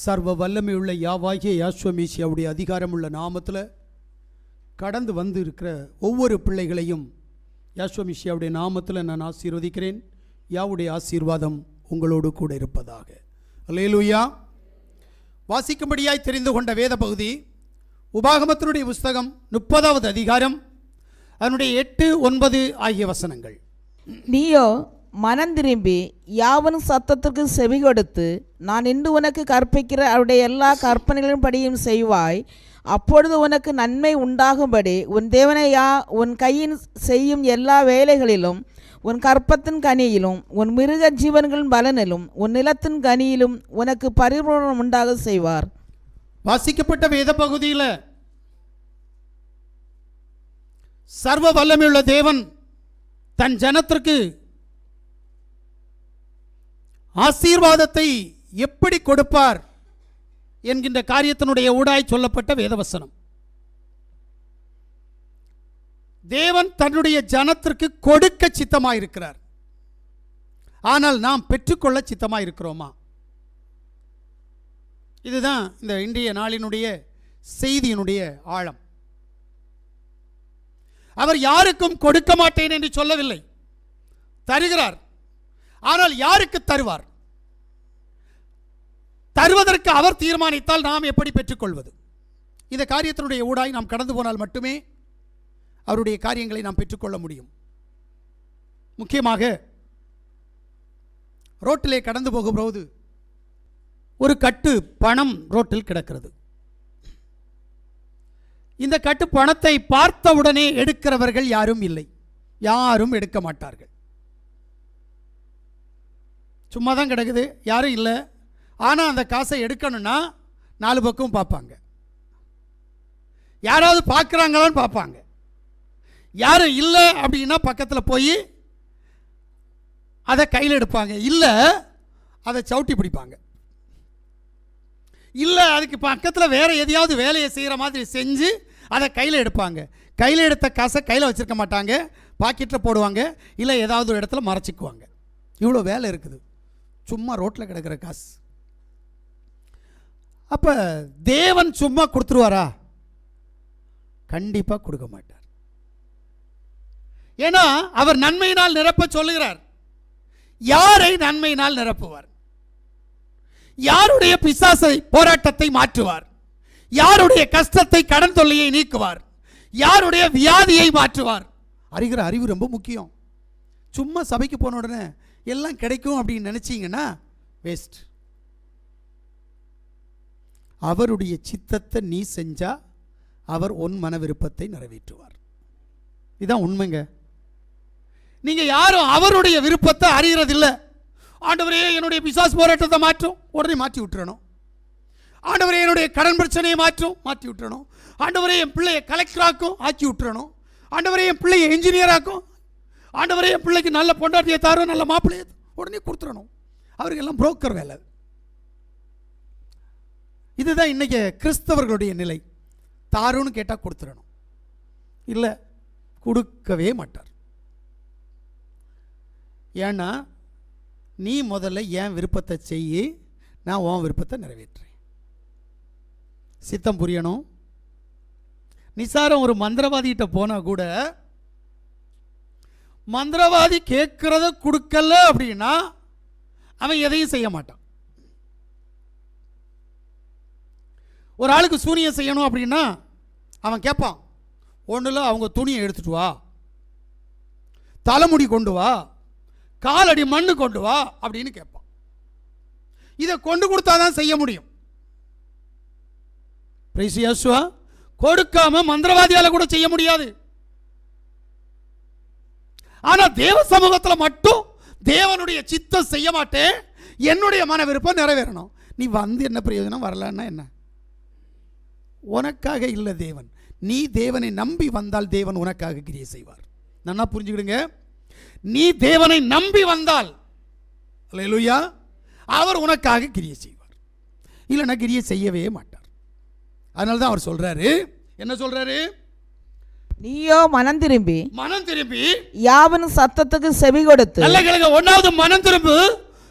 சர்வ வல்லமையுள்ள யாவாகிய யாசுவ மேசியாவுடைய அதிகாரமுள்ள நாமத்தில் கடந்து வந்து இருக்கிற ஒவ்வொரு பிள்ளைகளையும் யாசுவ மேசியாவுடைய நாமத்தில் நான் ஆசீர்வதிக்கிறேன். யாவுடைய ஆசீர்வாதம் உங்களோடு கூட இருப்பதாக. அல்லேலூயா. வாசிக்கும்படியாய் தெரிந்து கொண்ட வேத பகுதி உபாகமத்தினுடைய புஸ்தகம் 30வது அதிகாரம், அதனுடைய 8, 9 ஆகிய வசனங்கள். நீயோ மனம் திரும்பி யாவனும் சத்தத்திற்கு செவி கொடுத்து நான் இன்று உனக்கு கற்பிக்கிற அவருடைய எல்லா கற்பனைகளின் படியும் செய்வாய். அப்பொழுது உனக்கு நன்மை உண்டாகும்படி உன் தேவனையா உன் கையின் செய்யும் எல்லா வேலைகளிலும் உன் கற்பத்தின் கனியிலும் உன் மிருக ஜீவன்களின் பலனிலும் உன் நிலத்தின் கனியிலும் உனக்கு பரிபூரணம் உண்டாக செய்வார். வாசிக்கப்பட்ட வேத பகுதியில் சர்வ வல்லமையுள்ள தேவன் தன் ஜனத்திற்கு ஆசீர்வாதத்தை எப்படி கொடுப்பார் என்கின்ற காரியத்தினுடைய ஊடாய் சொல்லப்பட்ட வேதவசனம். தேவன் தன்னுடைய ஜனத்திற்கு கொடுக்க சித்தமாயிருக்கிறார். ஆனால் நாம் பெற்றுக்கொள்ள சித்தமாயிருக்கிறோமா? இதுதான் இந்த இன்றைய நாளினுடைய செய்தியினுடைய ஆழம். அவர் யாருக்கும் கொடுக்க மாட்டேன் என்று சொல்லவில்லை, தருகிறார். ஆனால் யாருக்கு தருவார்? தருவதற்கு அவர் தீர்மானித்தால் நாம் எப்படி பெற்றுக்கொள்வது? இந்த காரியத்தினுடைய ஊடாய் நாம் கடந்து போனால் மட்டுமே அவருடைய காரியங்களை நாம் பெற்றுக்கொள்ள முடியும். முக்கியமாக ரோட்டிலே கடந்து போகும்போது ஒரு கட்டு பணம் ரோட்டில் கிடக்கிறது. இந்த கட்டு பணத்தை பார்த்தவுடனே எடுக்கிறவர்கள் யாரும் இல்லை, யாரும் எடுக்க மாட்டார்கள். சும்மா தான் கிடக்குது, யாரும் இல்லை. ஆனால் அந்த காசை எடுக்கணும்னா 4 பக்கம் பார்ப்பாங்க. யாராவது பார்க்குறாங்களான்னு பார்ப்பாங்க. யாரும் இல்லை அப்படின்னா பக்கத்தில் போய் அதை கையில் எடுப்பாங்க, இல்லை அதை சவுட்டி பிடிப்பாங்க, இல்லை அதுக்கு பக்கத்தில் வேறு எதையாவது வேலையை செய்கிற மாதிரி செஞ்சு அதை கையில் எடுப்பாங்க. கையில் எடுத்த காசை கையில் வச்சுருக்க மாட்டாங்க, பாக்கெட்டில் போடுவாங்க, இல்லை ஏதாவது ஒரு இடத்துல மறைச்சிக்குவாங்க. இவ்வளோ வேலை இருக்குது சும்மா ரோட்டில் கிடக்கிற காசு. அப்போ தேவன் சும்மா கொடுத்துருவாரா? கண்டிப்பாக கொடுக்க மாட்டார். ஏன்னா அவர் நன்மையினால் நிரப்ப சொல்லுகிறார். யாரை நன்மையினால் நிரப்புவார்? யாருடைய பிசாசை போராட்டத்தை மாற்றுவார்? யாருடைய கஷ்டத்தை கடன் தொல்லையை நீக்குவார்? யாருடைய வியாதியை மாற்றுவார்? அறிகிற அறிவு ரொம்ப முக்கியம். சும்மா சபைக்கு போன உடனே எல்லாம் கிடைக்கும் அப்படின்னு நினைச்சீங்கன்னா வேஸ்ட். அவருடைய சித்தத்தை நீ செஞ்சா அவர் உன் மன விருப்பத்தை நிறைவேற்றுவார். இதுதான் உண்மைங்க. நீங்க யாரும் அவருடைய விருப்பத்தை அறியறதில்லை. ஆண்டவரே என்னுடைய பிசாசு போராட்டத்தை மாற்றும், உடனே மாற்றி விட்டுறணும். ஆண்டவரே என்னுடைய கடன் பிரச்சனையை மாற்றி விட்டுறணும். ஆண்டவரே என் பிள்ளையை கலெக்டராக்கும் ஆக்கி விட்டுறணும். ஆண்டவரே என் பிள்ளையை என்ஜினியராக்கும். ஆண்டவரே என் பிள்ளைக்கு நல்ல பொண்டாட்டியை தாரும், நல்ல மாப்பிள்ளையை உடனே கொடுத்துடணும். அவருக்கு எல்லாம் புரோக்கர் வேலை. இதுதான் இன்னைக்கு கிறிஸ்தவர்களுடைய நிலை. தாருன்னு கேட்டால் கொடுத்துடணும், இல்லை கொடுக்கவே மாட்டார். ஏன்னா நீ முதல்ல என் விருப்பத்தை செய்யி, நான் உன் விருப்பத்தை நிறைவேற்றுறேன். சித்தம் புரியணும். நிசாரம் ஒரு மந்திரவாதிகிட்ட போனால் கூட மந்திரவாதி கேட்கிறத கொடுக்கல அப்படின்னா அவன் எதையும் செய்ய மாட்டான். ஒரு ஆளுக்கு சூனியம் செய்யணும் அப்படின்னா அவன் கேட்பான், ஒன்றுல அவங்க துணியை எடுத்துட்டு வா, தலைமுடி கொண்டு வா, காலடி மண்ணு கொண்டு வா அப்படின்னு கேட்பான். இதை கொண்டு கொடுத்தாதான் செய்ய முடியும். கொடுக்காம மந்திரவாதியால கூட செய்ய முடியாது. ஆனா தேவ சமூகத்தில் மட்டும் தேவனுடைய சித்தம் செய்ய மாட்டேன், என்னுடைய மன விருப்பம் நிறைவேறணும். நீ வந்து என்ன பிரயோஜனம்? வரலன்னா என்ன? உனக்காக இல்லை தேவன். நீ தேவனை நம்பி வந்தால் தேவன் உனக்காக கிரியை செய்வார். நல்லா புரிஞ்சுக்கிடுங்க. நீ தேவனை நம்பி வந்தால் அல்லேலூயா அவர் உனக்காக கிரியை செய்வார், இல்லைன்னா கிரியை செய்யவே மாட்டார். அதனால தான் அவர் சொல்றாரு, என்ன சொல்றாரு? நீயோ மனம் திரும்பி யாவனும் சத்தத்துக்கு செவி கொடுத்து. நல்ல கேளுங்க. ஒன்னாவது மனம் திரும்பு,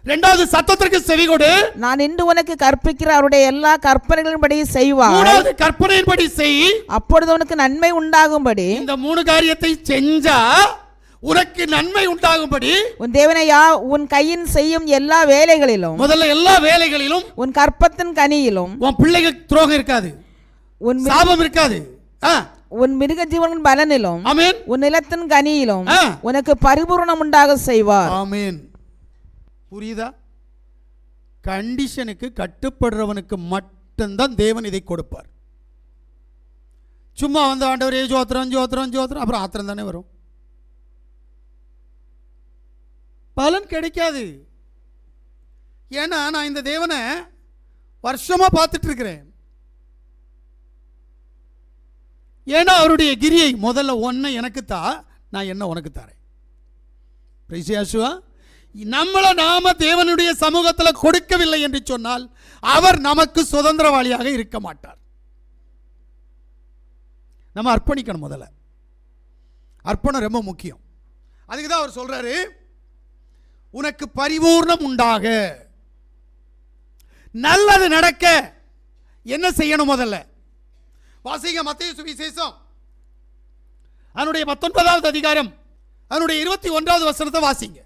இரண்டாவது சத்தத்திற்கு செவி கொடு, நான் இன்று உனக்கு கற்பிக்கிற அவருடைய எல்லா கற்பனைகளின்படி செய்வாய், மூணாவது கற்பனையின்படி செய், அப்பொழுது உனக்கு நன்மை உண்டாகும்படி. இந்த மூணு காரியத்தை செஞ்சா உனக்கு நன்மை உண்டாகும்படி உன் தேவனை உன் கையின் செய்யும் எல்லா வேலைகளிலும், முதல்ல எல்லா வேலைகளிலும், உன் கற்பத்தின் கனியிலும், உன் பிள்ளைகள் துரோகம் இருக்காது, உன் சாபம் இருக்காது, உன் மிருக ஜீவனின் பலனிலும், ஆமென், உன் நிலத்தின் கனியிலும் உனக்கு பரிபூரணம் உண்டாக செய்வார். ஆமென். புரியுதா? கண்டிஷனுக்கு கட்டுப்படுறவனுக்கு மட்டும்தான் தேவன் இதை கொடுப்பார். சும்மா வந்து ஆண்டவரே ஜோத்திரம் ஜோத்திரம் ஜோத்திரம் அப்புறம் ஆத்திரம் தானே வரும், பலன் கிடைக்காது. ஏன்னா நான் இந்த தேவனை வருஷமா பார்த்துட்டு இருக்கிறேன். ஏன்னா அவருடைய கிரியை முதல்ல ஒன்றை எனக்கு தா, நான் என்ன உனக்கு தரேன். நம்மளை நாம தேவனுடைய சமூகத்தில் கொடுக்கவில்லை என்று சொன்னால் அவர் நமக்கு சுதந்திரவாளியாக இருக்க மாட்டார். நம்ம அர்ப்பணிக்கணும். முதல்ல அர்ப்பணம் ரொம்ப முக்கியம். அதுக்கு தான் அவர் சொல்றாரு, உனக்கு பரிபூர்ணம் உண்டாக, நல்லது நடக்க என்ன செய்யணும்? முதல்ல வாசிங்க மத்தேயு சுவிசேஷம் அதனுடைய 19வது அதிகாரம் அதனுடைய 21வது வசனத்தை வாசிங்க.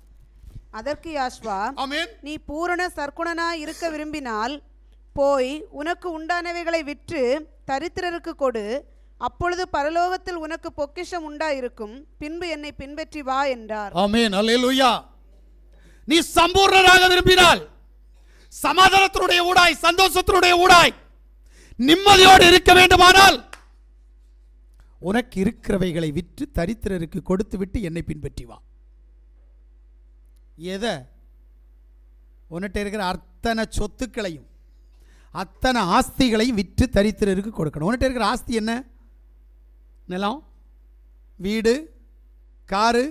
அதற்கு யாஷ்வா, ஆமென், நீ பூரண சற்குணனா இருக்க விரும்பினால் போய் உனக்கு உண்டானவைகளை விற்று தரித்திரருக்கு கொடு, அப்பொழுது பரலோகத்தில் உனக்கு பொக்கிஷம் உண்டாயிருக்கும், பின்பு என்னை பின்பற்றி வா என்றார். ஆமென், அல்லேலூயா. நீ சம்பூர்ணராக விரும்பினால், சமாதானத்தினுடைய ஊடாய், சந்தோஷத்தினுடைய ஊடாய் நிம்மதியோடு இருக்க வேண்டுமானால் உனக்கு இருக்கிறவைகளை விற்று தரித்திரருக்கு கொடுத்து விட்டு என்னை பின்பற்றி வா. எதை? உன்கிட்ட இருக்கிற அத்தனை சொத்துக்களையும் அத்தனை ஆஸ்திகளையும் விற்று தரித்திரருக்கு கொடுக்கணும். உன்கிட்ட இருக்கிற ஆஸ்தி என்ன? நிலம், வீடு, காரு,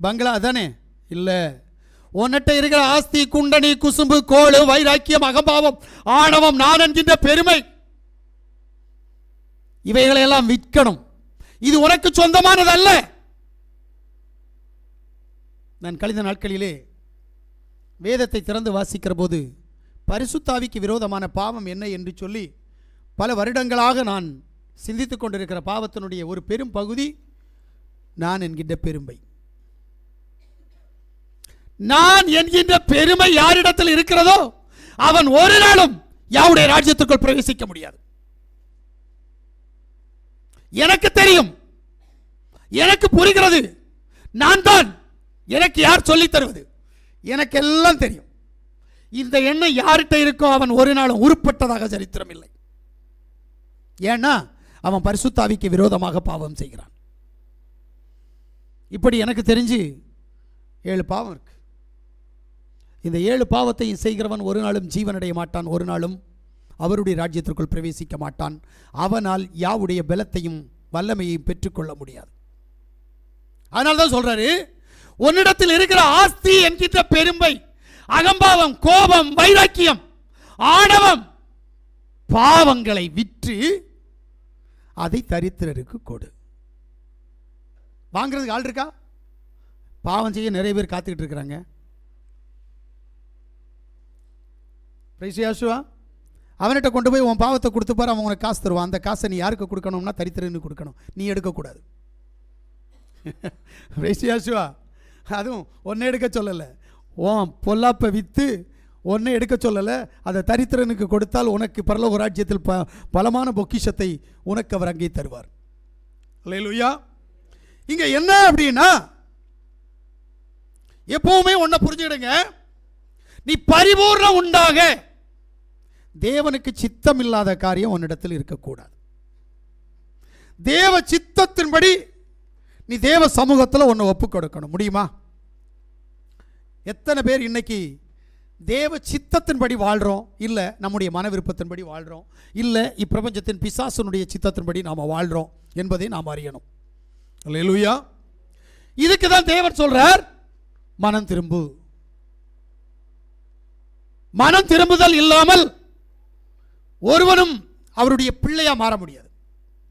பங்களா தானே? இல்லை. உன்கிட்ட இருக்கிற ஆஸ்தி குண்டனி, குசும்பு, கோளு, வைராக்கியம், அகம்பாவம், ஆணவம், நான் என்கின்ற பெருமை, இவைகளையெல்லாம் விற்கணும். இது உனக்கு சொந்தமானதல்ல. நான் கழிந்த நாட்களிலே வேதத்தை திறந்து வாசிக்கிற போது பரிசுத்தாவிக்கு விரோதமான பாவம் என்ன என்று சொல்லி பல வருடங்களாக நான் சிந்தித்துக் கொண்டிருக்கிற பாவத்தினுடைய ஒரு பெரும் பகுதி நான் என்கின்ற பெருமை. நான் என்கின்ற பெருமை யாரிடத்தில் இருக்கிறதோ அவன் ஒரு நாளும் யாவுடைய ராஜ்யத்திற்குள் பிரவேசிக்க முடியாது. எனக்கு தெரியும், எனக்கு புரிகிறது, நான் தான், எனக்கு யார் சொல்லி தருவது, எனக்கு எல்லாம் தெரியும். இந்த எண்ணம் யார்கிட்ட இருக்கோ அவன் ஒரு நாளும் உருப்பட்டதாக சரித்திரம் இல்லை. ஏன்னா அவன் பரிசுத்தாவிக்கு விரோதமாக பாவம் செய்கிறான். இப்படி எனக்கு தெரிஞ்சு 7 பாவம் இருக்கு. இந்த 7 பாவத்தையும் செய்கிறவன் ஒரு நாளும் ஜீவனடைய மாட்டான், ஒரு நாளும் அவருடைய ராஜ்யத்திற்குள் பிரவேசிக்க மாட்டான். அவனால் யாவுடைய பலத்தையும் வல்லமையையும் பெற்றுக்கொள்ள முடியாது. அதனால தான் சொல்றாரு, உன்னிடத்தில் இருக்கிற ஆஸ்தி என்கின்ற பெருமை, அகம்பாவம், கோபம், வைராக்கியம், ஆணவம், பாவங்களை விற்று அதை தரித்திரருக்கு கொடு. வாங்கிறதுக்கு ஆள் இருக்கா? பாவம் செய்ய நிறைய பேர் காத்துக்கிட்டு இருக்கிறாங்க. அவன்கிட்ட கொண்டு போய் உன் பாவத்தை கொடுத்துப்பார், அவன் உனக்கு காசு தருவான். அந்த காசை நீ யாருக்கு கொடுக்கணும்னா தரித்திரன்னு கொடுக்கணும், நீ எடுக்கக்கூடாது. அதுவும் ஒன்றை எடுக்க சொல்லலை, உன் பொல்லாப்பை விற்று ஒன்றை எடுக்க சொல்லலை, அதை தரித்திரனுக்கு கொடுத்தால் உனக்கு பரலோக ராஜ்யத்தில் பலமான பொக்கிஷத்தை உனக்கு அவர் அங்கே தருவார். அல்லேலூயா. இங்க என்ன அப்படின்னா, எப்பவுமே ஒன்றை புரிஞ்சுக்கிடுங்க, நீ பரிபூர்ணம் உண்டாக தேவனுக்கு சித்தம் இல்லாத காரியம் உன்னிடத்தில் இருக்கக்கூடாது. தேவ சித்தத்தின்படி நீ தேவ சமூகத்தில் ஒன்று ஒப்பு கொடுக்கணும். முடியுமா? எத்தனை பேர் இன்னைக்கு தேவ சித்தத்தின்படி வாழ்கிறோம், இல்லை நம்முடைய மன விருப்பத்தின்படி வாழ்கிறோம், இல்லை இப்பிரபஞ்சத்தின் பிசாசனுடைய சித்தத்தின்படி நாம் வாழ்கிறோம் என்பதை நாம் அறியணும். அல்லேலூயா. இதுக்கு தான் தேவன் சொல்றார், மனம் திரும்பு. மனம் திரும்புதல் இல்லாமல் ஒருவனும் அவருடைய பிள்ளையா மாற முடியாது.